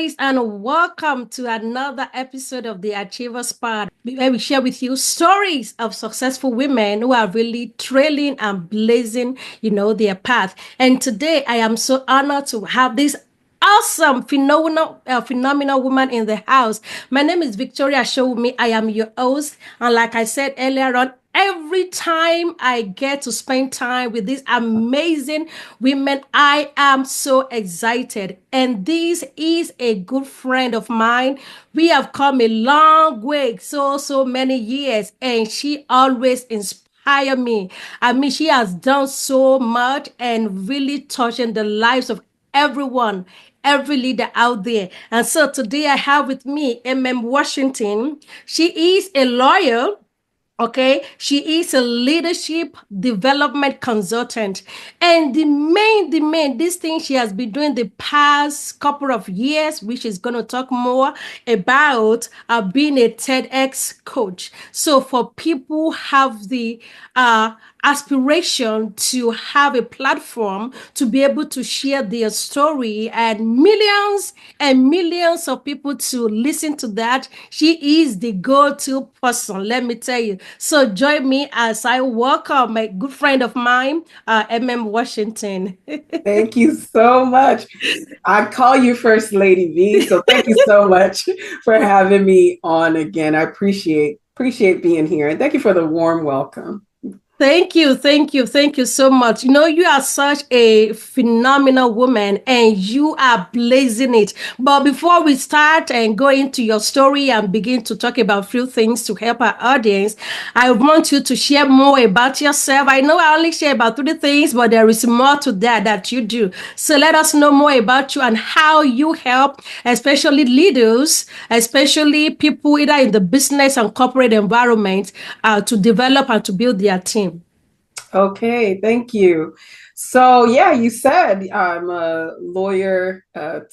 stories, and welcome to another episode of the Achievers Pod, where we share with you stories of successful women who are really trailing and blazing, their path. And today, I am so honored to have this awesome, phenomenal woman in the house. My name is Victoria Showumi. I am your host, and like I said earlier on, every time I get to spend time with these amazing women, I am so excited. And this is a good friend of mine. We have come a long way, so many years, and she always inspires me. I mean, she has done so much and really touching the lives of everyone, every leader out there. And so today I have with me Emem Washington. She is a lawyer. Okay, she is a leadership development consultant, and this thing she has been doing the past couple of years, which is going to talk more about being a TEDx coach. So for people who have the aspiration to have a platform to be able to share their story and millions of people to listen to that, she is the go-to person, let me tell you. So join me as I welcome my good friend of mine, Emem Washington. Thank you so much. I call you First Lady V, so thank you so much for having me on again. I appreciate being here, and thank you for the warm welcome. Thank you so much. You are such a phenomenal woman and you are blazing it. But before we start and go into your story and begin to talk about a few things to help our audience, I want you to share more about yourself. I know I only share about three things, but there is more to that you do. So let us know more about you and how you help, especially leaders, especially people either in the business and corporate environment, to develop and to build their team. Okay, thank you. So, yeah, you said I'm a lawyer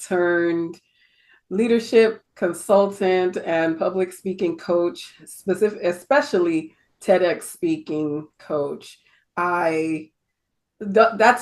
turned leadership consultant and public speaking coach, especially TEDx speaking coach. That's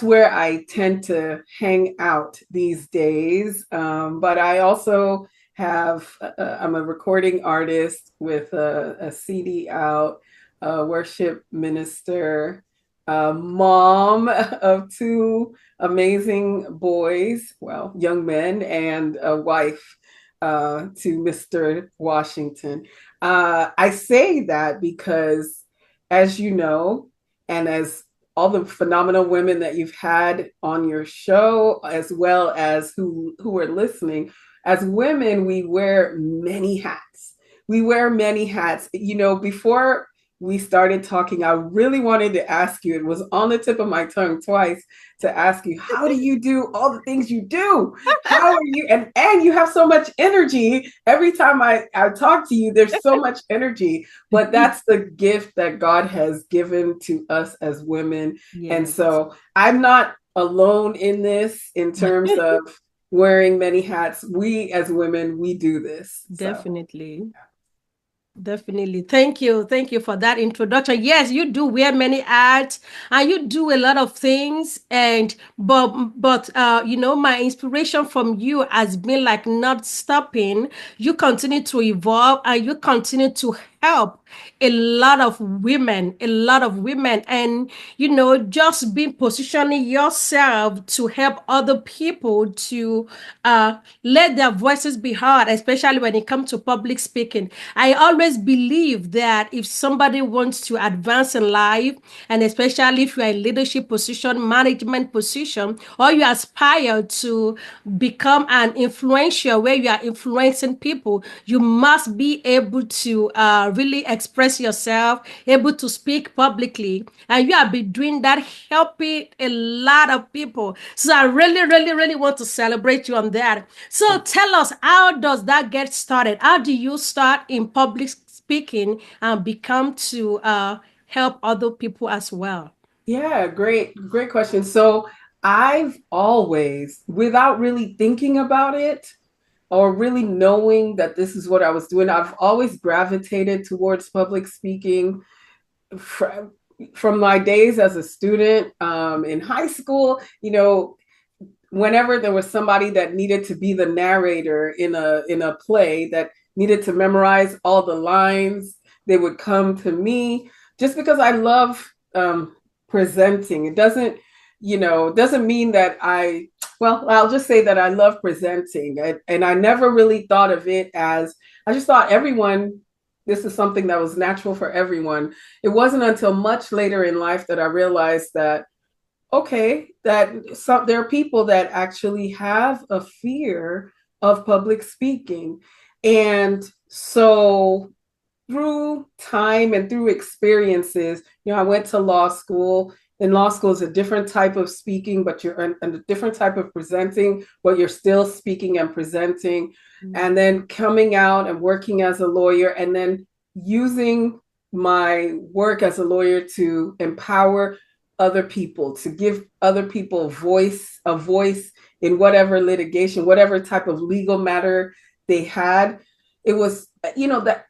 where I tend to hang out these days. But I also I'm a recording artist with a CD out, a worship minister, a mom of two amazing boys, well, young men, and a wife to Mr. Washington. I say that because, as you know, and as all the phenomenal women that you've had on your show, as well as who are listening, as women, we wear many hats. We wear many hats. Before we started talking, I really wanted to ask you, it was on the tip of my tongue twice to ask you, how do you do all the things you do? How are you? And you have so much energy. Every time I talk to you, there's so much energy. But that's the gift that God has given to us as women. And Yes. so I'm not alone in this in terms of wearing many hats. We as women, we do this. So Definitely. Definitely. Thank you. Thank you for that introduction. Yes, you do wear many hats and you do a lot of things. And my inspiration from you has been like not stopping. You continue to evolve and you continue to help a lot of women, and just being positioning yourself to help other people to let their voices be heard, especially when it comes to public speaking. I always believe that if somebody wants to advance in life, and especially if you're in leadership position, management position, or you aspire to become an influential where you are influencing people, you must be able to really express yourself, able to speak publicly, and you have been doing that, helping a lot of people. So I really want to celebrate you on that. So tell us, how does that get started? How do you start in public speaking and become to help other people as well? yeah, great question. So I've always, without really thinking about it or really knowing that this is what I was doing, I've always gravitated towards public speaking from my days as a student in high school. whenever there was somebody that needed to be the narrator in a play that needed to memorize all the lines, they would come to me just because I love presenting. It doesn't, doesn't mean that well, I'll just say that I love presenting. And I never really thought of it as, I just thought this is something that was natural for everyone. It wasn't until much later in life that I realized that, okay, that there are people that actually have a fear of public speaking. And so through time and through experiences, I went to law school. In law school is a different type of speaking, but you're in a different type of presenting, but you're still speaking and presenting. Mm-hmm. And then coming out and working as a lawyer, and then using my work as a lawyer to empower other people, to give other people a voice in whatever litigation, whatever type of legal matter they had. It was,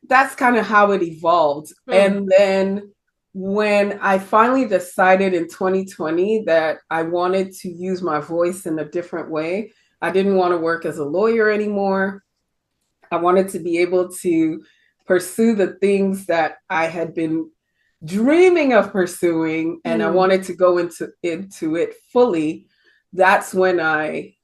that's kind of how it evolved. And then when I finally decided in 2020 that I wanted to use my voice in a different way, I didn't want to work as a lawyer anymore. I wanted to be able to pursue the things that I had been dreaming of pursuing, and I wanted to go into it fully. That's when I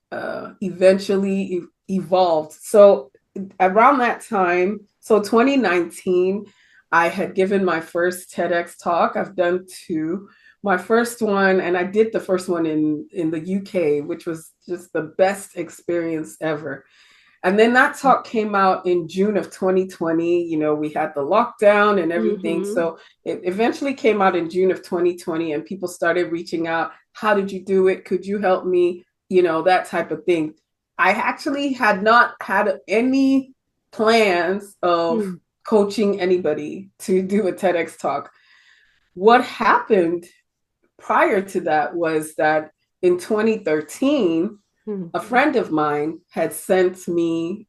eventually evolved. So around that time, so 2019, I had given my first TEDx talk. I've done two. My first one, and I did the first one in the UK, which was just the best experience ever. And then that talk came out in June of 2020. We had the lockdown and everything. Mm-hmm. So it eventually came out in June of 2020, and people started reaching out. How did you do it? Could you help me? That type of thing. I actually had not had any plans of coaching anybody to do a TEDx talk. What happened prior to that was that in 2013, a friend of mine had sent me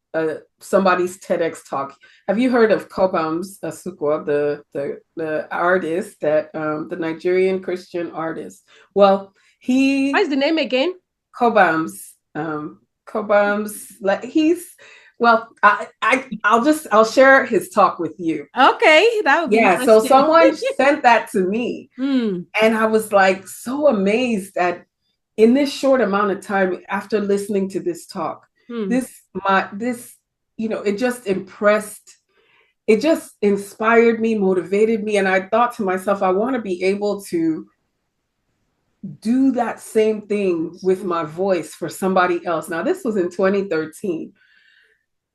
somebody's TEDx talk. Have you heard of Kobams Asukwa, the artist, that the Nigerian Christian artist? Well, what's the name again? Kobams. Kobams. I'll share his talk with you. Okay, that would be so someone sent that to me, and I was like so amazed that in this short amount of time after listening to this talk, it just inspired me, motivated me, and I thought to myself, I want to be able to do that same thing with my voice for somebody else. Now, this was in 2013.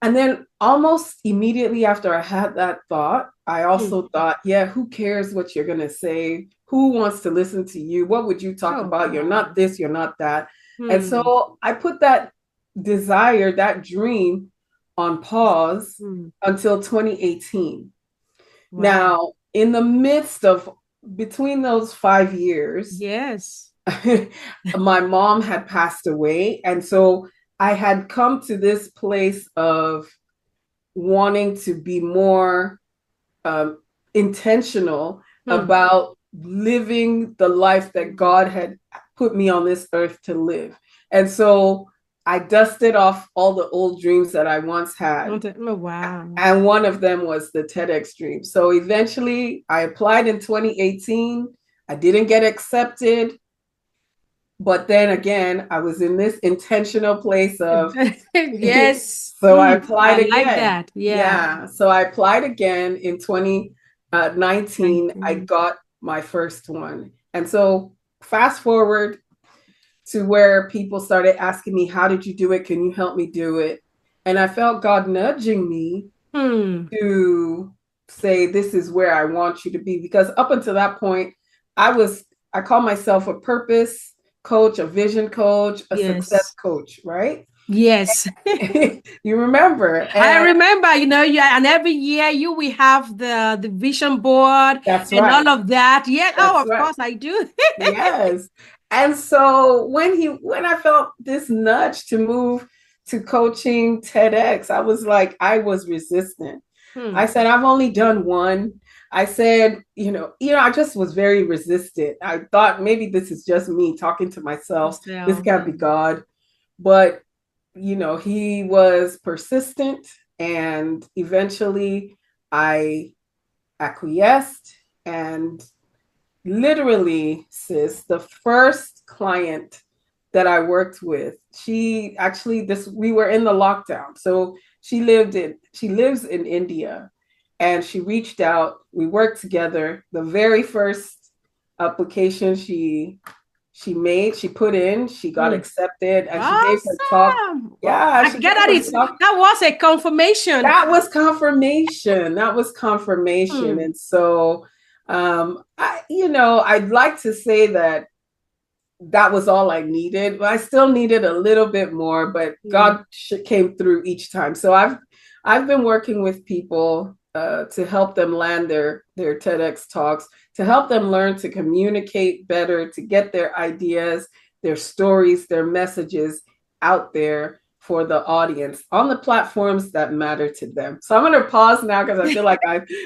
And then almost immediately after I had that thought, I also thought, who cares what you're going to say? Who wants to listen to you? What would you talk about? You're not this, you're not that. And so I put that desire, that dream on pause until 2018. Wow. Now, in the midst of between those 5 years, yes, my mom had passed away. And so I had come to this place of wanting to be more intentional about living the life that God had put me on this earth to live. And so I dusted off all the old dreams that I once had. Oh, wow. And one of them was the TEDx dream. So eventually I applied in 2018. I didn't get accepted. But then again, I was in this intentional place of yes. So I applied again. Like that. Yeah. So I applied again in 2019. I got my first one. And so fast forward to where people started asking me, how did you do it? Can you help me do it? And I felt God nudging me to say, this is where I want you to be. Because up until that point, I call myself a purpose coach, a vision coach, a success coach, right? Yes. You remember. I remember, and every year we have the vision board and all of that. Yeah. Of course I do. Yes. And so when I felt this nudge to move to coaching TEDx, I was resistant. I said, I've only done one. I said, I just was very resistant. I thought maybe this is just me talking to myself. This can't be God. but he was persistent, and eventually I acquiesced. And literally, sis, the first client that I worked with, she actually, this we were in the lockdown. So she lives in India, and she reached out. We worked together. The very first application she put in, she got Hmm. accepted, and she gave her talk. Awesome. Well, Yeah, I she get gave that her it's talk. that was a confirmation. That was confirmation. That was confirmation. Hmm. And so I'd like to say that that was all I needed. But I still needed a little bit more, but Hmm. God came through each time. So I've been working with people to help them land their TEDx talks, to help them learn to communicate better, to get their ideas, their stories, their messages out there for the audience on the platforms that matter to them. So I'm going to pause now because I feel like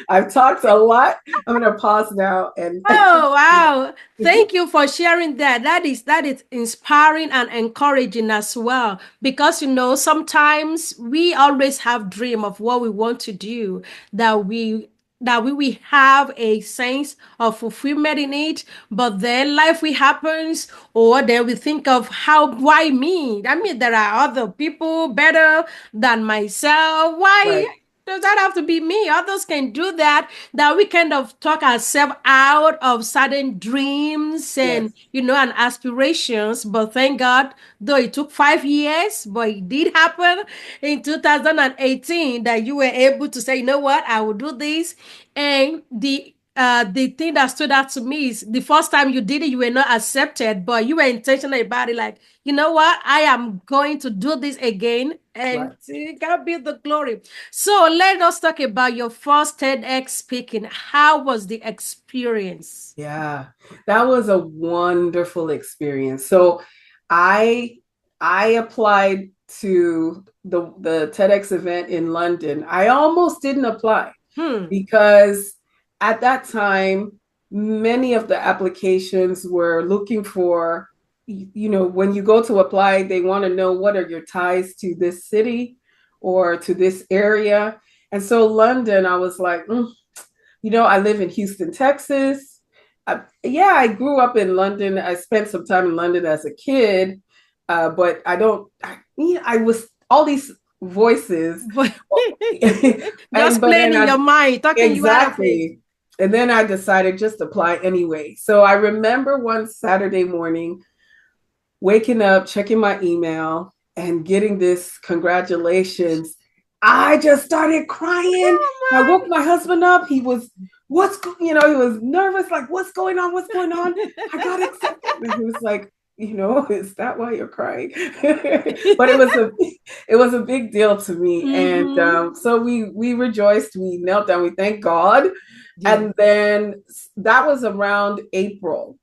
I've talked a lot. I'm going to pause now and Oh, wow. Thank you for sharing that. That is inspiring and encouraging as well. Because sometimes we always have dream of what we want to do, that we will have a sense of fulfillment in it, but then life will happens, or then we think of why me? I mean, there are other people better than myself. Why right. does that have to be me? Others can do that. That we kind of talk ourselves out of certain dreams Yes. and aspirations. But thank God, though it took 5 years, but it did happen in 2018 that you were able to say, you know what, I will do this. And the thing that stood out to me is the first time you did it, you were not accepted, but you were intentional about it. Like, you know what, I am going to do this again, and Right. God be the glory. So let us talk about your first TEDx speaking. How was the experience? Yeah, that was a wonderful experience. So I I applied to the TEDx event in London. I almost didn't apply Hmm. because at that time, many of the applications were looking for, when you go to apply, they want to know what are your ties to this city or to this area. And so London, I was like, I live in Houston, Texas. Yeah, I grew up in London. I spent some time in London as a kid, but I don't. I was all these voices, But and just but playing then in your mind, talking you out of it. exactly, and then I decided just apply anyway. So I remember one Saturday morning waking up, checking my email, and getting this congratulations. I just started crying. I woke Oh my husband up. He was, he was nervous, like, what's going on? What's going on? I got accepted. And he was like, is that why you're crying? But my. it was a big deal to me. And Mm-hmm. so we rejoiced, we knelt down, we thanked God. Yeah. And then that was around April.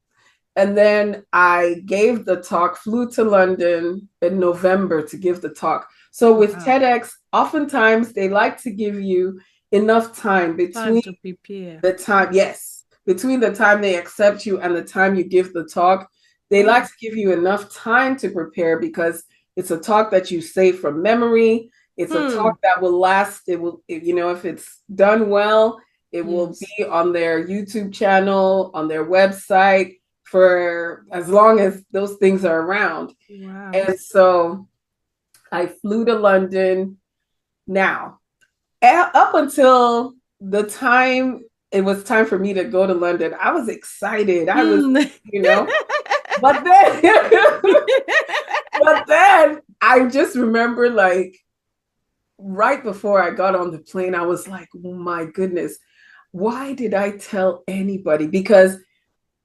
And then I gave the talk, flew to London in November to give the talk. So with Wow. TEDx, oftentimes they like to give you enough time Time between to prepare. the time, yes, between the time they accept you and the time you give the talk. They like Oh. to give you enough time to prepare because it's a talk that you say from memory. It's a Hmm. talk that will last. It will, if it's done well, it will Yes. be on their YouTube channel, on their website for as long as those things are around. Wow. And so I flew to London. Now, up until the time it was time for me to go to London, I was excited. I was, Hmm. you know, but then, but then I just remember like right before I got on the plane, I was like, oh my goodness, why did I tell anybody? Because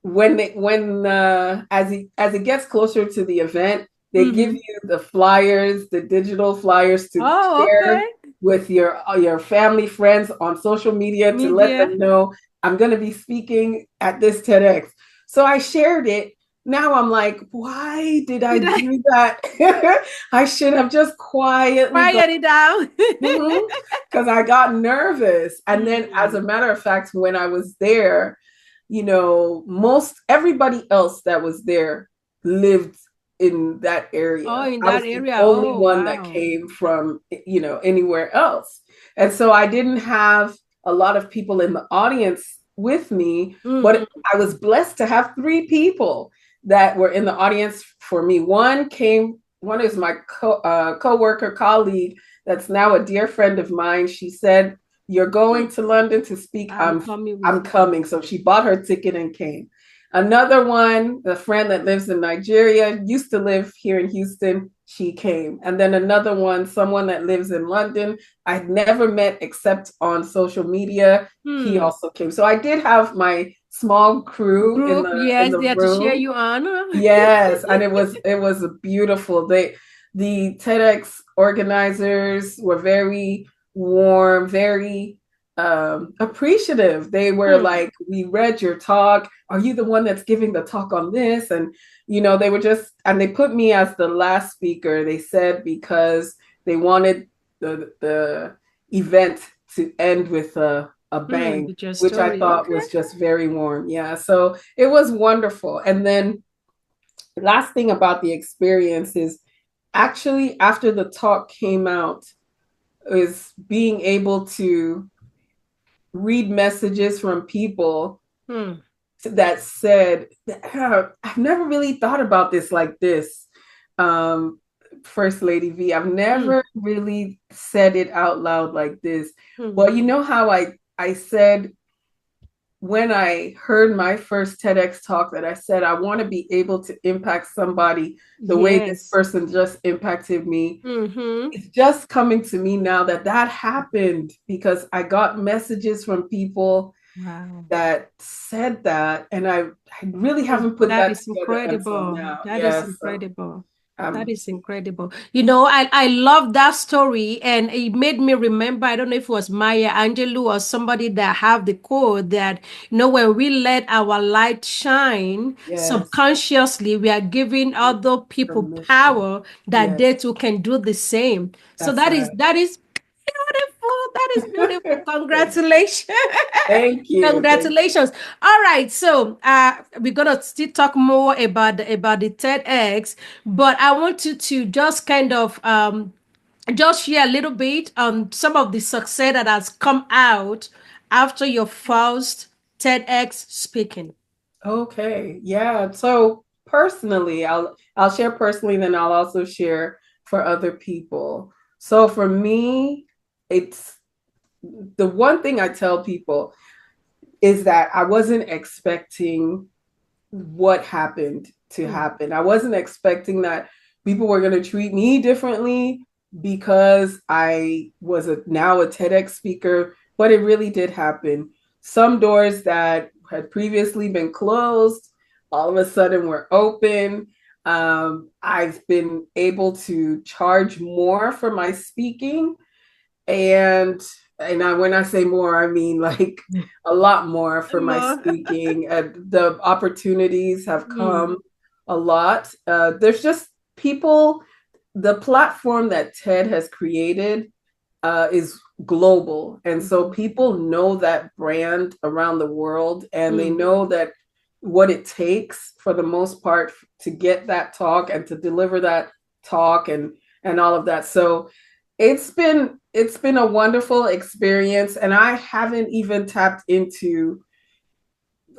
when as it gets closer to the event, they give Mm-hmm. you the flyers, the digital flyers to Oh, share okay. with your family, friends on social media to let Media. them know I'm going to be speaking at this TEDx. So I shared it. Now I'm like, why did I Did I do that? I should have just quietly gone. quiet it down? Because I got nervous. And then, as Hmm. a matter of fact, when I was there, most everybody else that was there lived in that Oh, area. in I that was the area. only Oh, one that wow. came from, anywhere else. And so I didn't have a lot of people in the audience with me, but Mm-hmm. I was blessed to have three people that were in the audience for me. One is my co-worker colleague that's now a dear friend of mine. She said, "You're going to London to speak. I'm coming with I'm you. coming." So she bought her ticket and came. Another one, a friend that lives in Nigeria, used to live here in Houston, she came. And then another one, someone that lives in London, I'd never met except on social media. He Hmm. also came. So I did have my small crew in Group, the yes, they had to share room. you honor. Yes, and it was a beautiful. The TEDx organizers were very warm, very appreciative. They were Hmm. like, "We read your talk. Are you the one that's giving the talk on this?" And they were just, and they put me as the last speaker. They said because they wanted the event to end with a Hmm. bang, With your which I story. thought Okay. was just very warm. Yeah, so it was wonderful. And then the last thing about the experience is actually after the talk came out, is being able to read messages from people Hmm. that said, I've never really thought about this like this. Um, First Lady V, I've Hmm. never really said it out loud like this. Hmm. Well, you know how I said when I heard my first TEDx talk that I said, I want to be able to impact somebody the way this Yes. person just impacted me. Mm-hmm. It's just coming to me now that that happened because I got messages from people Wow. that said that, and I really Hmm. haven't put That that is together until incredible. now. That is Yeah, so incredible. That um, is incredible. I love that story, and it made me remember, I don't know if it was Maya Angelou or somebody that have the quote that, when we let our light shine, yes, subconsciously, we are giving other people permission. power that Yes, they too can do the same. So that's right. that is beautiful. That is beautiful. Congratulations. Thank you. Thank Congratulations. All right. So we're gonna still talk more about the TEDx, but I want you to just kind of just share a little bit on some of the success that has come out after your first TEDx speaking. Okay. Yeah. So personally, I'll share personally, then I'll also share for other people. So for me, it's the one thing I tell people is that I wasn't expecting what happened to Hmm. happen. I wasn't expecting that people were going to treat me differently because I was now a TEDx speaker, but it really did happen. Some doors that had previously been closed all of a sudden were open. I've been able to charge more for my speaking, when I say more, I mean like a lot more for my More. speaking. The opportunities have Hmm. come a lot. There's just people. The platform that TED has created is global, and so Mhm. people know that brand around the world, and they Hmm. know that what it takes for the most part to get that talk and to deliver that talk and all of that. So it's been a wonderful experience, and I haven't even tapped into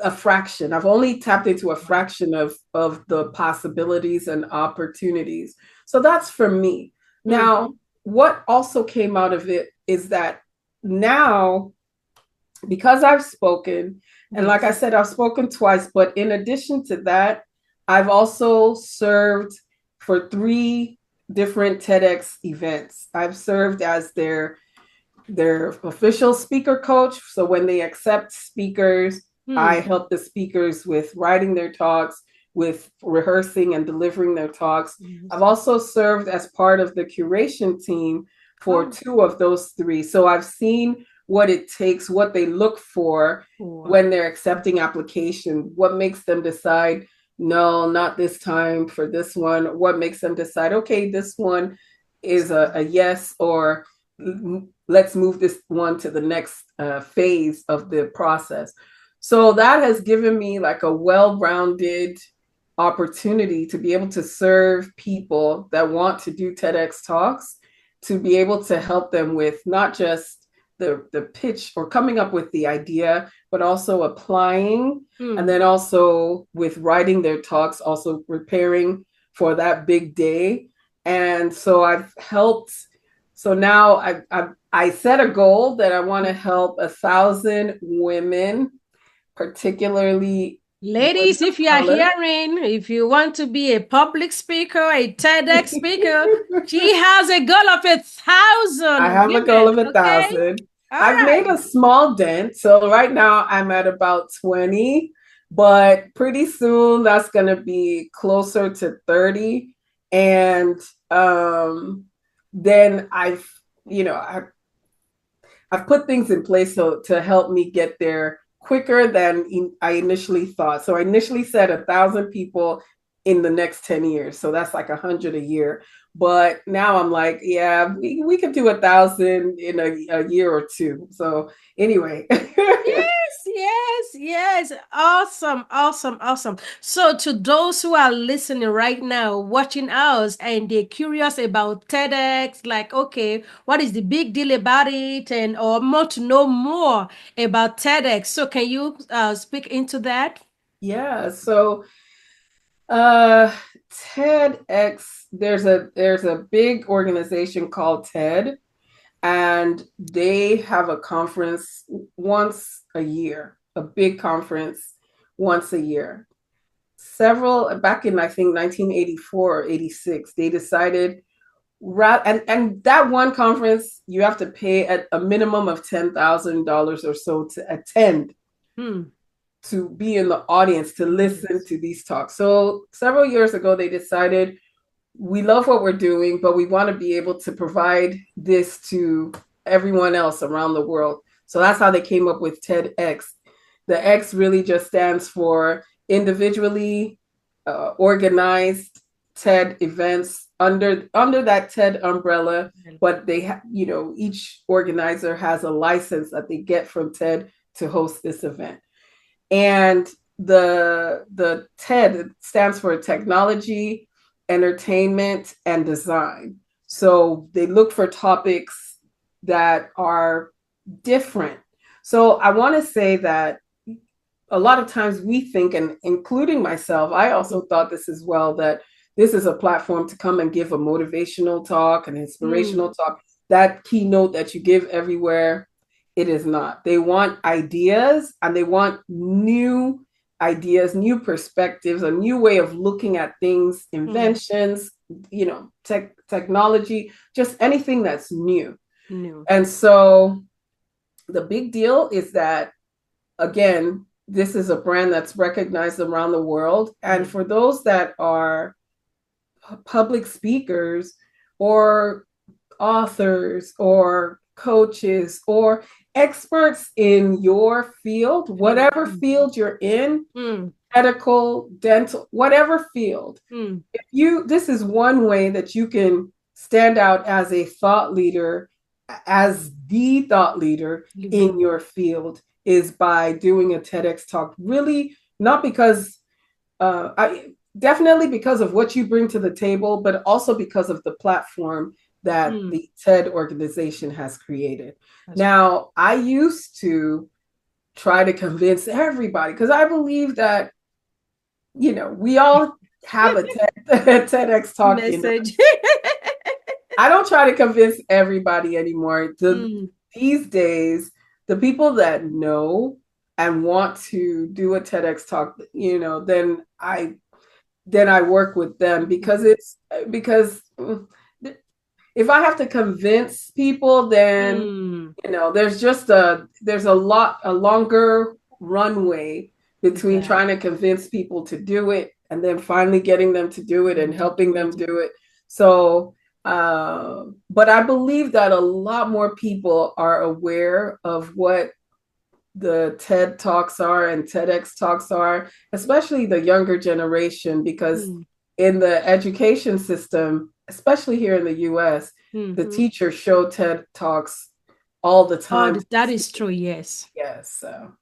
a fraction. I've only tapped into a Wow. fraction of the possibilities and opportunities. So that's for me. Now, Hmm. what also came out of it is that now, because I've spoken, and like I Yes. said, I've spoken twice, but in addition to that, I've also served for three different TEDx events. I've served as their official speaker coach. So when they accept speakers, I Hmm. help the speakers with writing their talks, with rehearsing and delivering their talks. I've Yes. also served as part of the curation team for Oh, two of those three. So I've seen what it takes, what they look for wow. when they're accepting application, what makes them decide, no, not this time for this one, what makes them decide, okay, this one is a yes, or let's move this one to the next phase of the process. So that has given me like a well-rounded opportunity to be able to serve people that want to do TEDx talks, to be able to help them with not just the pitch or coming up with the idea, but also applying, and then also with writing their talks, also preparing for that big day. And so I've helped. So now I set a goal that I want to help 1,000 women, particularly women Ladies, if of you are color. hearing, if you want to be a public speaker, a TEDx speaker, she has a goal of I 1,000 have a goal of women. a Okay. thousand. All I've made right. a small dent. So right now I'm at about 20, but pretty soon that's going to be closer to 30. And then you know, I've put things in place so to help me get there quicker than I initially thought. So I initially said 1,000 people in the next 10 years. So that's like 100 a year. But now I'm like, yeah, we could do 1,000 in a year or two. So anyway. Yes, yes, yes. Awesome, awesome, awesome. So, to those who are listening right now, watching us, and they're curious about TEDx, like, okay, what is the big deal about it, and or want to know more about TEDx? So, can you speak into that? Yeah. So uh TEDx, there's a big organization called TED, and they have a conference once a year, a big conference once a year. Several back in I think 1984 or 86, they decided and that one conference you have to pay at a minimum of $10,000 or so to attend, Hmm. to be in the audience to listen Yes. to these talks. So several years ago they decided we love what we're doing, but we want to be able to provide this to everyone else around the world. So that's how they came up with TEDx. The X really just stands for individually organized TED events under that TED umbrella, but each organizer has a license that they get from TED to host this event. And the TED stands for technology, entertainment, and design. So they look for topics that are different. So I want to say that a lot of times we think, and including myself, I also thought this as well, that this is a platform to come and give a motivational talk, an Hmm. inspirational talk, that keynote that you give everywhere. It is not. They want ideas, and they want new ideas, new perspectives, a new way of looking at things, Hmm. inventions, technology, just anything that's new. No. And so the big deal is that, again, this is a brand that's recognized around the world. And Yeah. for those that are public speakers or authors or coaches or experts in your field, Field. whatever field you're in, Hmm. medical, dental, whatever field, Hmm. this is one way that you can stand out as a thought leader, as the thought leader in Living. your field, is by doing a TEDx talk. Really, not because I definitely because of what you bring to the table, but also because of the platform that Hmm. the TED organization has created. That's right. Now, I used to try to convince everybody because I believe that we all have a TEDx talk in us. Message. I don't try to convince everybody anymore. Hmm. These days, the people that know and want to do a TEDx talk, then I work with them, because if I have to convince people, then Hmm. there's a longer runway between trying to Exactly. convince people to do it and then finally getting them to do it and Them to helping do them it. do it. So but I believe that a lot more people are aware of what the TED Talks are and TEDx Talks are, especially the younger generation, because Hmm. in the education system, especially here in the US, the Hmm. teachers show TED Talks all the Oh, time. that is true. Yes. Yes. So.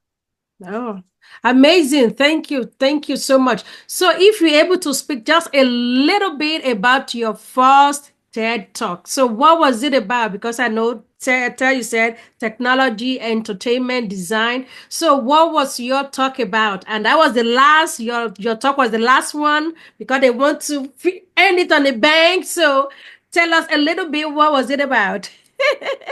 Oh, amazing. Thank you. Thank you so much. So, if you're able to speak just a little bit about your first TED Talk. So, what was it about? Because I know tell you said technology, entertainment, design. So, what was your talk about? And that was the last, your talk was the last one because they want to end it on the bank. So, tell us a little bit what was it about?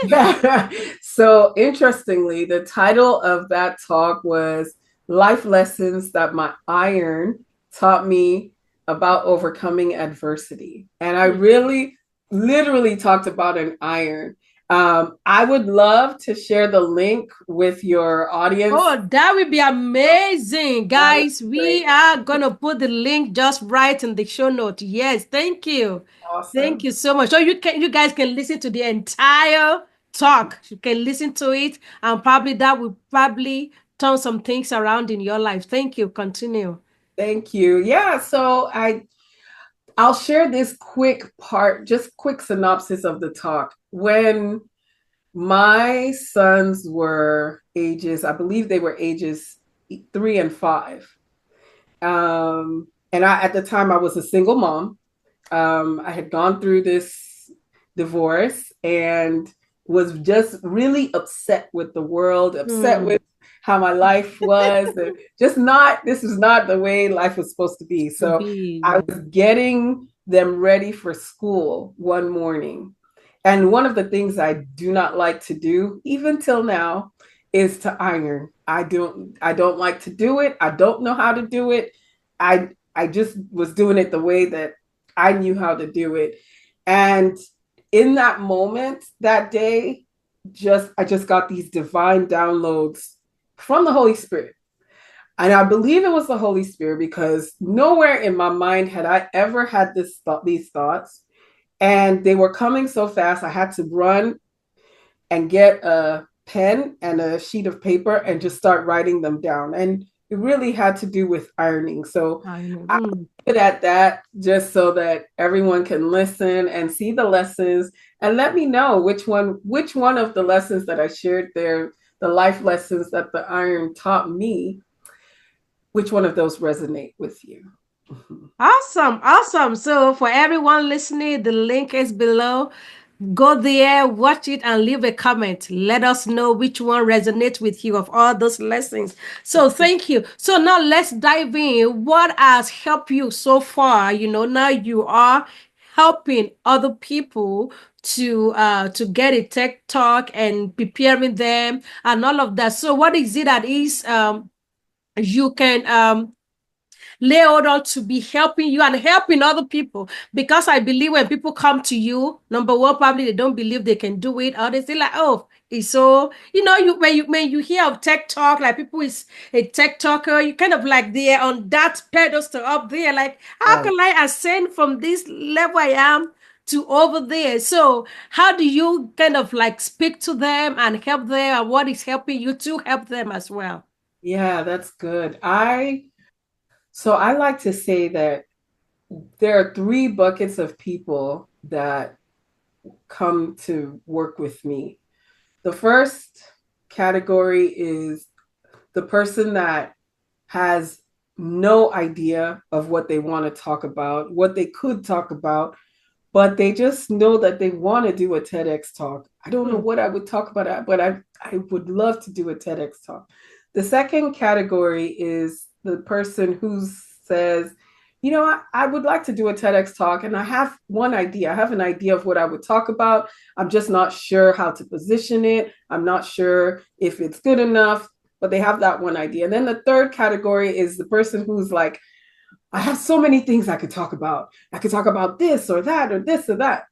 Yeah. So interestingly, the title of that talk was Life Lessons That My Iron Taught Me About Overcoming Adversity. And I really literally talked about an iron. I would love to share the link with your audience. Oh, that would be amazing. That would Guys, be great. we are going to put the link just right in the show note. Yes, thank you. Thank Awesome. you so much. So you guys can listen to the entire talk. You can listen to it and probably that will probably turn some things around in your life. Thank you. Continue. Thank you. Yeah, so I'll share this quick part, just quick synopsis of the talk. When my sons were ages, I believe they were ages 3 and 5. And at the time, I was a single mom. I had gone through this divorce and was just really upset with the world, upset Hmm. with how my life was, and just not, this is not the way life was supposed to be. To So be, I yeah. was getting them ready for school one morning. And one of the things I do not like to do, even till now, is to iron. I don't like to do it. I don't know how to do it. I just was doing it the way that I knew how to do it. And in that moment, that day, I just got these divine downloads from the Holy Spirit. And I believe it was the Holy Spirit because nowhere in my mind had I ever had these thoughts. And they were coming so fast, I had to run and get a pen and a sheet of paper and just start writing them down. And it really had to do with ironing. So I know. I put it at that just so that everyone can listen and see the lessons and let me know which one of the lessons that I shared there, the life lessons that the iron taught me, which one of those resonate with you. Awesome, awesome. So for everyone listening, the link is below. Go there, watch it, and leave a comment. Let us know which one resonates with you of all those lessons. So thank you. So now let's dive in. What has helped you so far? Now you are helping other people to get a tech talk and preparing them and all of that. So what is it that is you can lay hold on to be helping you and helping other people. Because I believe when people come to you, number one, probably they don't believe they can do it, or they say like, oh, it's so you when you hear of tech talk, like people is a tech talker, you kind of like they're on that pedestal up there, like how Right. can I ascend from this level I am to over there? So how do you kind of like speak to them and help them, and what is helping you to help them as well? Yeah, that's good. I like to say that there are 3 buckets of people that come to work with me. The first category is the person that has no idea of what they want to talk about, what they could talk about, but they just know that they want to do a TEDx talk. I don't know Hmm. what I would talk about, but I would love to do a TEDx talk. The second category is the person who says, I would like to do a TEDx talk and I have one idea. I have an idea of what I would talk about. I'm just not sure how to position it. I'm not sure if it's good enough, but they have that one idea. And then the third category is the person who's like, I have so many things I could talk about. I could talk about this or that or this or that.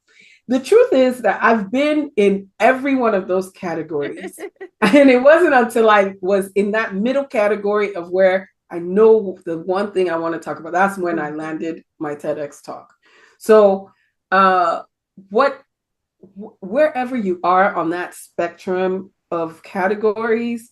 The truth is that I've been in every one of those categories. And it wasn't until I was in that middle category of where I know the one thing I want to talk about. That's when I landed my TEDx talk. So, what, wherever you are on that spectrum of categories,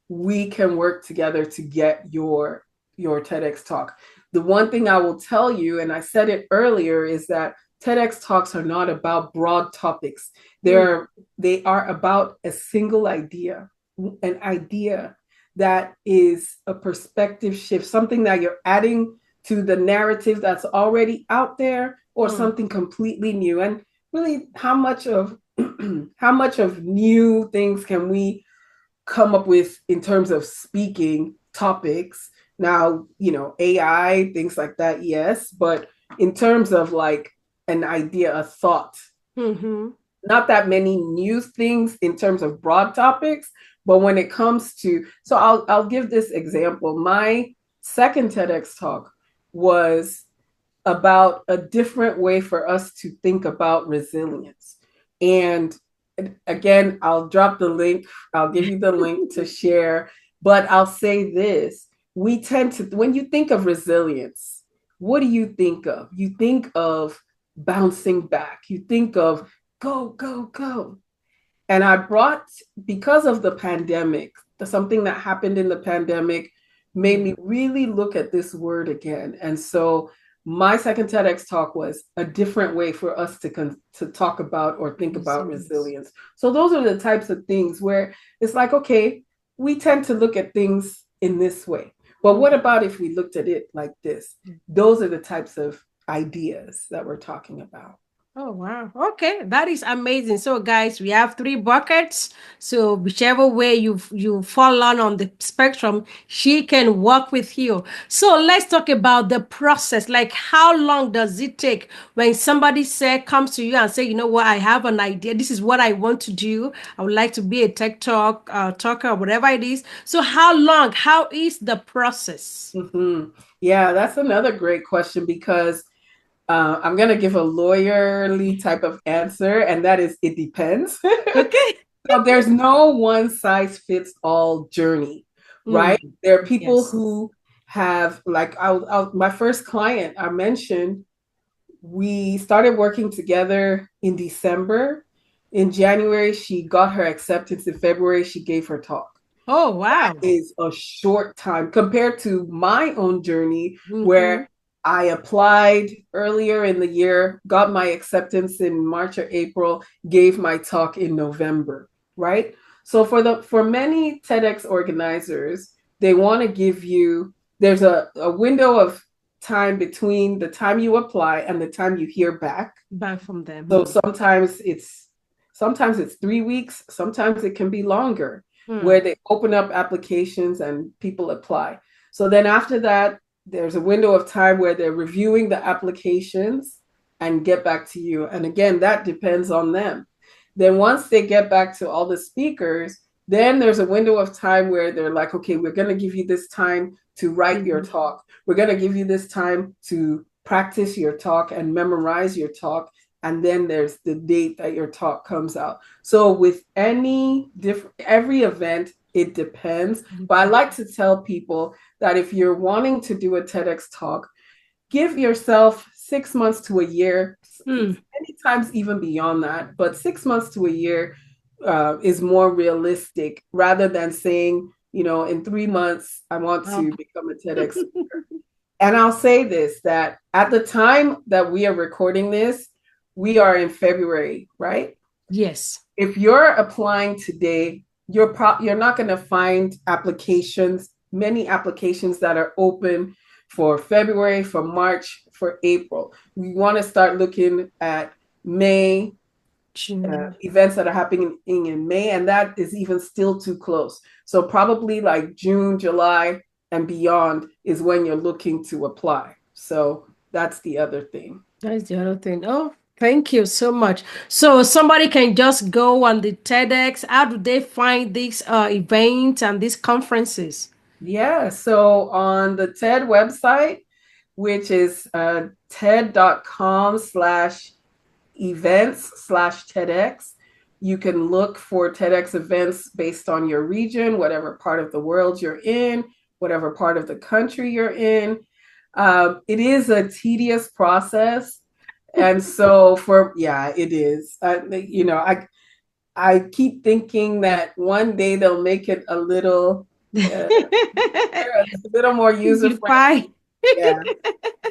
we can work together to get your TEDx talk. The one thing I will tell you, and I said it earlier, is that TEDx talks are not about broad topics. Hmm. They are about a single idea, an idea that is a perspective shift, something that you're adding to the narrative that's already out there, or Mm. something completely new. And really, how much of how much of new things can we come up with in terms of speaking topics? Now, AI, things like that, yes, but in terms of like an idea, a thought, Mm-hmm. not that many new things in terms of broad topics. But when it comes to, so I'll give this example. My second TEDx talk was about a different way for us to think about resilience. And again, I'll drop the link, I'll give you the link to share, but I'll say this. We tend to, when you think of resilience, what do you think of? You think of bouncing back, you think of go, go, go. And I brought, because of the pandemic, something that happened in the pandemic made Yeah. me really look at this word again. And so my second TEDx talk was a different way for us to talk about or think about Resilience. resilience. So those are the types of things where it's like, okay, we tend to look at things in this way. But what Mm-hmm. about if we looked at it like this? Those are the types of ideas that we're talking about. Oh, wow. Okay, that is amazing. So, guys, we have three buckets. So, whichever way you fall on the spectrum, she can work with you. So, let's talk about the process. Like, how long does it take when somebody comes to you and say, you know what, I have an idea. This is what I want to do. I would like to be a tech talker, whatever it is. So, how long? How is the process? Mm-hmm. Yeah, that's another great question, because I'm going to give a lawyerly type of answer, and that is it depends. Okay. So there's no one size fits all journey, right? Mm, There are people yes. who have, like, my first client I mentioned, we started working together in December. In January, she got her acceptance. In February, she gave her talk. Oh, wow. Is a short time compared to my own journey, Mm-hmm. where I applied earlier in the year, got my acceptance in March or April, gave my talk in November, right? So for many TEDx organizers, they want to give you, there's a window of time between the time you apply and the time you hear back. Back from So them. sometimes it's 3 weeks, sometimes it can be longer, Hmm. where they open up applications and people apply. So then after that, there's a window of time where they're reviewing the applications and get back to you. And again, that depends on them. Then once they get back to all the speakers, then there's a window of time where they're like, okay, we're going to give you this time to write your Mhm. talk. We're going to give you this time to practice your talk and memorize your talk. And then there's the date that your talk comes out. So with every event, it depends. But I like to tell people that if you're wanting to do a TEDx talk, give yourself 6 months to a year, Hmm. many times even beyond that, but 6 months to a year is more realistic, rather than saying, in 3 months, I want Oh. to become a TEDx speaker. And I'll say this, that at the time that we are recording this, we are in February, right? Yes. If you're applying today, you're not going to find many applications that are open for February, for March, for April. We want to start looking at May, June. events that are happening in May, and that is even still too close. So probably like June, July, and beyond is when you're looking to apply. So that's the other thing. That's the other thing. Oh, thank you so much. So somebody can just go on the TEDx. How do they find these events and these conferences? Yeah, so on the TED website, which is ted.com/events/TEDx. You can look for TEDx events based on your region, whatever part of the world you're in, whatever part of the country you're in. It is a tedious process. And so yeah, it is. I keep thinking that one day they'll make it uh, a little more user Simplify. friendly. Yeah.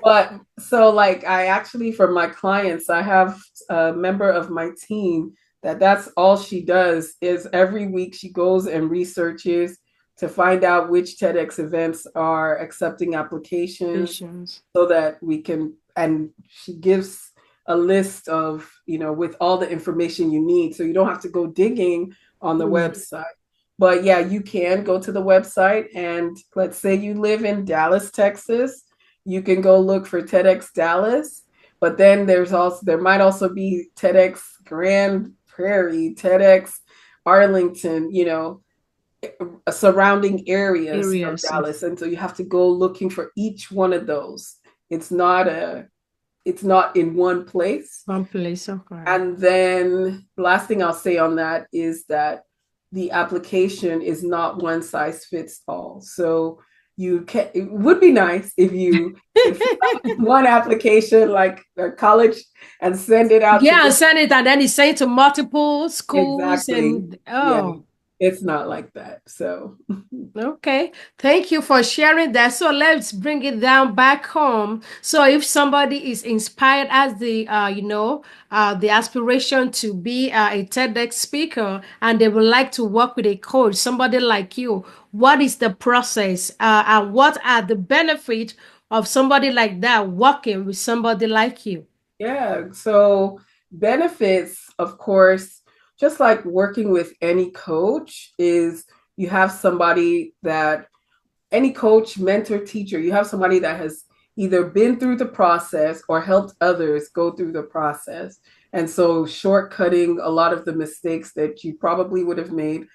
But so, like, I actually, for my clients, I have a member of my team that's all she does is every week she goes and researches to find out which TEDx events are accepting applications Patience. so that we can, and she gives a list of, with all the information you need. So you don't have to go digging on the Mm. website. But yeah, you can go to the website, and let's say you live in Dallas, Texas, you can go look for TEDx Dallas. But then there might also be TEDx Grand Prairie, TEDx Arlington, surrounding areas of Areas. Dallas. And so you have to go looking for each one of those. It's not a it's not in one place. One place. Okay. And then the last thing I'll say on that is that the application is not one size fits all. So it would be nice if you could fill out one application like a college and send it out to Yeah, and different. send it, and then he sent to multiple schools, Exactly. and Yeah, oh, it's not like that. So okay. Thank you for sharing that. So let's bring it down back home. So if somebody is inspired as the aspiration to be a TEDx speaker, and they would like to work with a coach, somebody like you, what is the process? And what are the benefits of somebody like that working with somebody like you? yeah, so benefits, of course, just like working with any coach, is you have somebody that any coach, mentor, teacher, you have somebody that has either been through the process or helped others go through the process. And so shortcutting a lot of the mistakes that you probably would have made.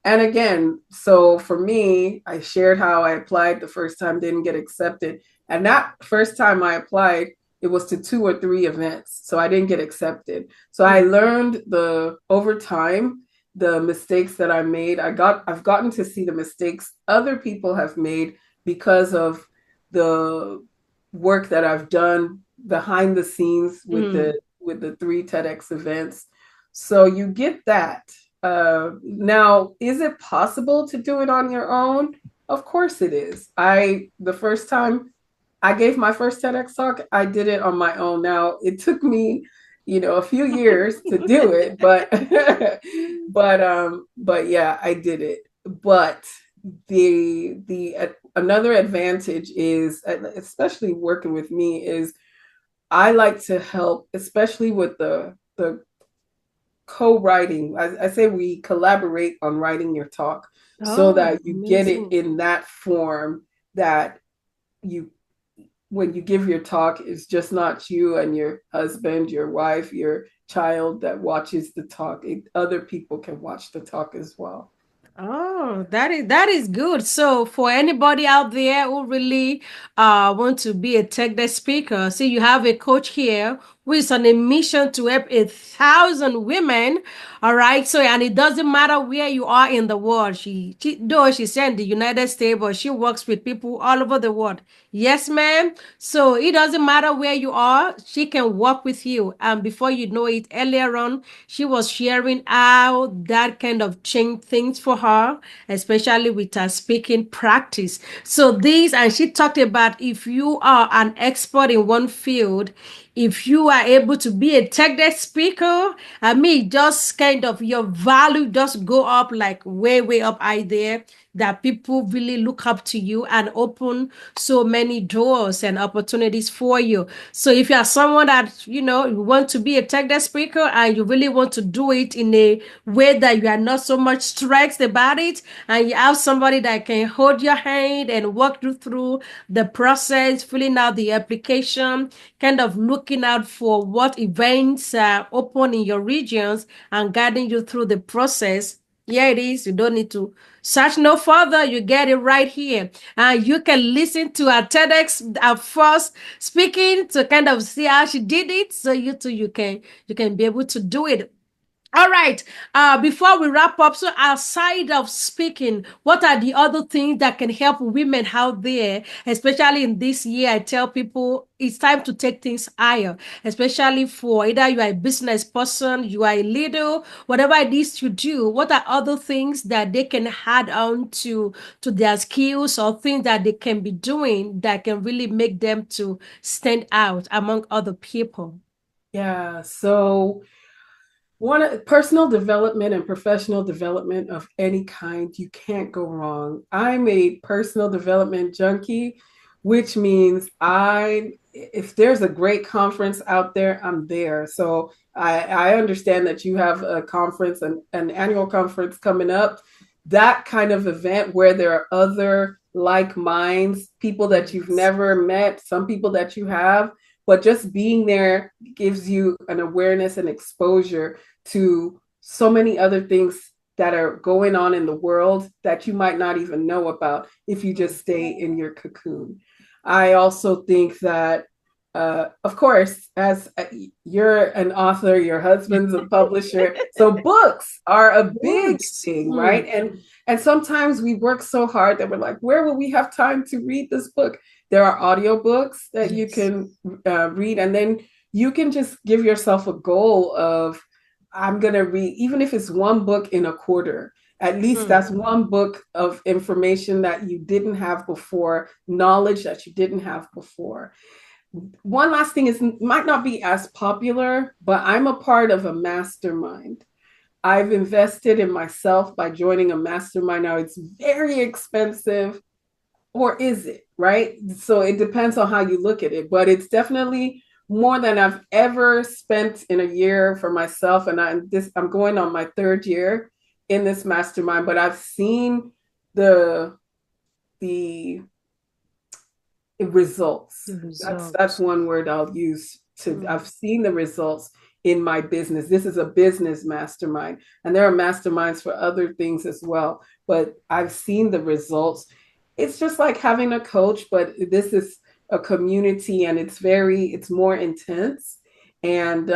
And again, so for me, I shared how I applied the first time, didn't get accepted. And that first time I applied, it was to 2 or 3 events. So I didn't get accepted. So I learned the over time, the mistakes that I made. I've gotten to see the mistakes other people have made because of the work that I've done behind the scenes with Mm. the 3 TEDx events. So you get that. Now, is it possible to do it on your own? Of course it is. The first time I gave my first TEDx talk, I did it on my own. Now, it took me, a few years to do it, but but yeah, I did it. But the another advantage is, especially working with me, is I like to help, especially with the co-writing. I say we collaborate on writing your talk so Oh, that you get it amazing. in that form that you when you give your talk, it's just not you and your husband, your wife, your child that watches the talk. Other people can watch the talk as well. Oh, that is good. So for anybody out there who really want to be a TEDx speaker, see you have a coach here who is on a mission to help 1,000 women. All right. So and it doesn't matter where you are in the world. Though she's in the United States, but she works with people all over the world. Yes, ma'am. So it doesn't matter where you are, she can work with you. And before you know it, earlier on, she was sharing how that kind of changed things for her, especially with her speaking practice. So this, and she talked about if you are an expert in one field, if you are able to be a TEDx speaker, I mean, just kind of your value just go up like way, way up high there, that people really look up to you and open so many doors and opportunities for you. So if you are someone that, you want to be a TEDx speaker and you really want to do it in a way that you are not so much stressed about it, and you have somebody that can hold your hand and walk you through the process, filling out the application, kind of looking out for what events are open in your regions and guiding you through the process. Here it is. You don't need to search no further. You get it right here. And you can listen to her TEDx first speaking to kind of see how she did it. So you too, you can be able to do it. All right. Before we wrap up, so outside of speaking, what are the other things that can help women out there, especially in this year? I tell people it's time to take things higher, especially for either you are a business person, you are a leader, whatever it is you do. What are other things that they can add on to their skills, or things that they can be doing that can really make them to stand out among other people? Yeah. So Personal development and professional development of any kind, you can't go wrong. I'm a personal development junkie, which means if there's a great conference out there, I'm there. So I understand that you have a conference, an annual conference coming up. That kind of event where there are other like minds, people that you've Yes. never met, some people that you have, but just being there gives you an awareness and exposure to so many other things that are going on in the world that you might not even know about if you Mm. just stay in your cocoon. I also think that, of course, as you're an author, your husband's a publisher, so books are a big Yes. thing, right? Mm. And sometimes we work so hard that we're like, where will we have time to read this book? There are audiobooks that you Yes. can read, and then you can just give yourself a goal of, I'm going to read, even if it's one book in a quarter, at least Mm. that's one book of information that you didn't have before, knowledge that you didn't have before. One last thing is, might not be as popular, but I'm a part of a mastermind. I've invested in myself by joining a mastermind. Now it's very expensive, or is it, right? So it depends on how you look at it, but it's definitely more than I've ever spent in a year for myself. And I'm going on my third year in this mastermind, but I've seen the the results. The That's results. one word I'll use. To Mm. I've seen the results in my business. This is a business mastermind, and there are masterminds for other things as well, but I've seen the results. It's just like having a coach, but this is a community, and it's more intense. And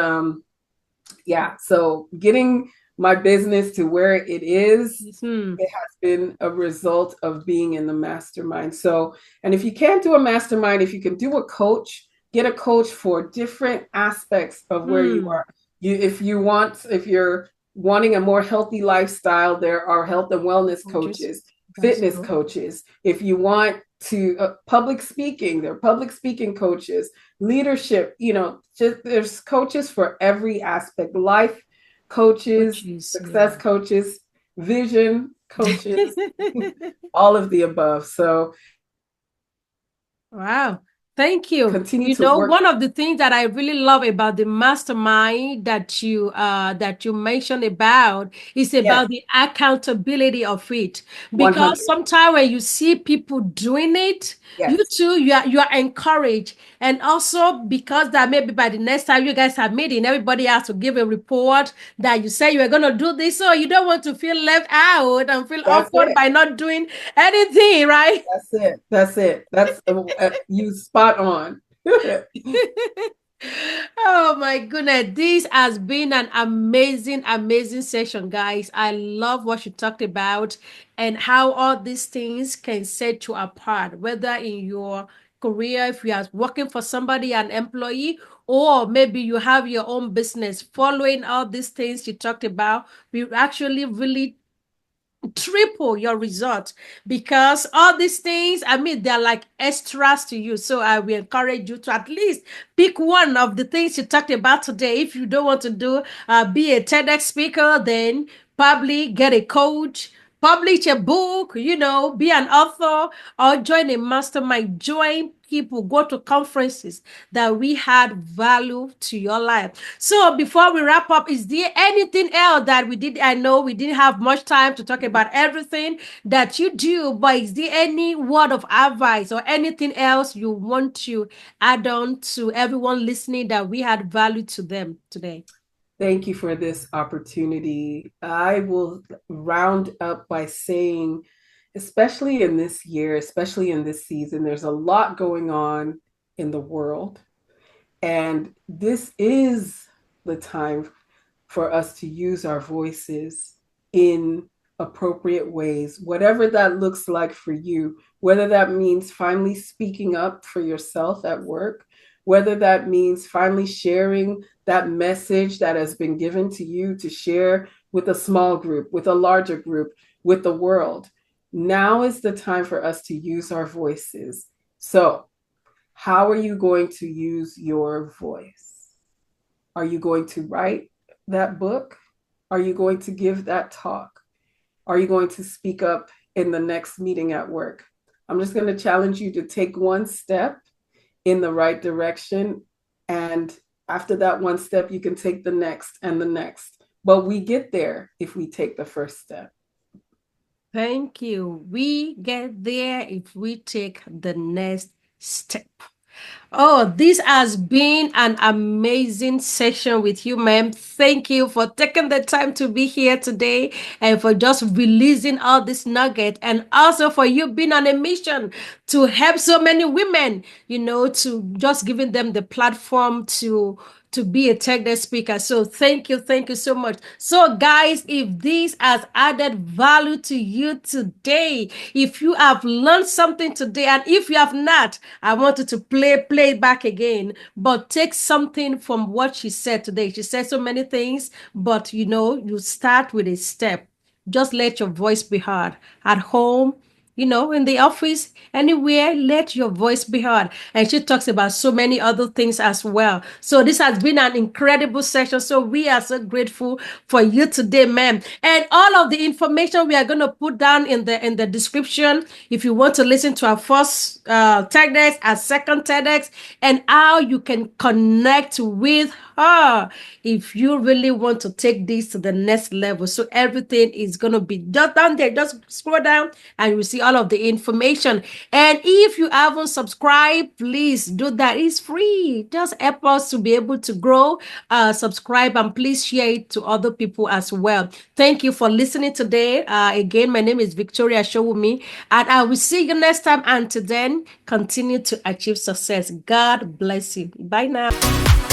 yeah, so getting my business to where it is, Hmm. it has been a result of being in the mastermind. So, and if you can't do a mastermind, if you can do a coach, get a coach for different aspects of where you Hmm. are. If you're wanting a more healthy lifestyle, there are health and wellness Just coaches, that's fitness good. coaches. If you want to public speaking, there are public speaking coaches, leadership, just there's coaches for every aspect, life coaches, Coaches, success yeah. coaches, vision coaches, all of the above. So Wow. Thank you. continue You to know, work. one of the things that I really love about the mastermind that you mentioned about is Yes, about the accountability of it. Because 100. sometimes when you see people doing it, you Yes, too, you are encouraged. And also because that maybe by the next time you guys are meeting, everybody has to give a report that you say you are gonna do this, so you don't want to feel left out and feel that's awkward it. by not doing anything, right? That's it. That's it. That's you spot on. Oh my goodness, this has been an amazing, amazing session, guys. I love what you talked about and how all these things can set you apart, whether in your career, if you are working for somebody, an employee, or maybe you have your own business. Following all these things you talked about, we actually really triple your result because all these things, I mean, they're like extras to you. So I will encourage you to at least pick one of the things you talked about today. If you don't want to do be a TEDx speaker, then probably get a coach, publish a book, be an author, or join a mastermind. Join people, go to conferences that we had value to your life. So before we wrap up, is there anything else that we did? I know we didn't have much time to talk about everything that you do, but is there any word of advice or anything else you want to add on to everyone listening that we had value to them today? Thank you for this opportunity. I will round up by saying, especially in this year, especially in this season, there's a lot going on in the world. And this is the time for us to use our voices in appropriate ways, whatever that looks like for you, whether that means finally speaking up for yourself at work, whether that means finally sharing that message that has been given to you to share with a small group, with a larger group, with the world. Now is the time for us to use our voices. So, how are you going to use your voice? Are you going to write? that book? Are you going to give that talk? Are you going to speak up in the next meeting at work? I'm just going to challenge you to take one step in the right direction. And after that one step, you can take the next and the next. But we get there if we take the first step. Thank you. We get there if we take the next step. Oh, this has been an amazing session with you, ma'am. Thank you for taking the time to be here today and for just releasing all this nugget, and also for you being on a mission to help so many women, to just giving them the platform to be a TEDx speaker. So thank you so much. So guys, if this has added value to you today, if you have learned something today, and if you have not, I want you to play it back again, but take something from what she said today. She said so many things, but you start with a step. Just let your voice be heard at home, in the office, anywhere, let your voice be heard. And she talks about so many other things as well. So this has been an incredible session. So we are so grateful for you today, ma'am. And all of the information we are going to put down in the description. If you want to listen to our first TEDx, our second TEDx, and how you can connect with her if you really want to take this to the next level. So everything is going to be just down there. Just scroll down and you will see all of the information. And if you haven't subscribed, please do that. It's free. Just help us to be able to grow. Subscribe, and please share it to other people as well. Thank you for listening today. Again, my name is Victoria Showumi, and I will see you next time. Until then, continue to achieve success. God bless you. Bye now.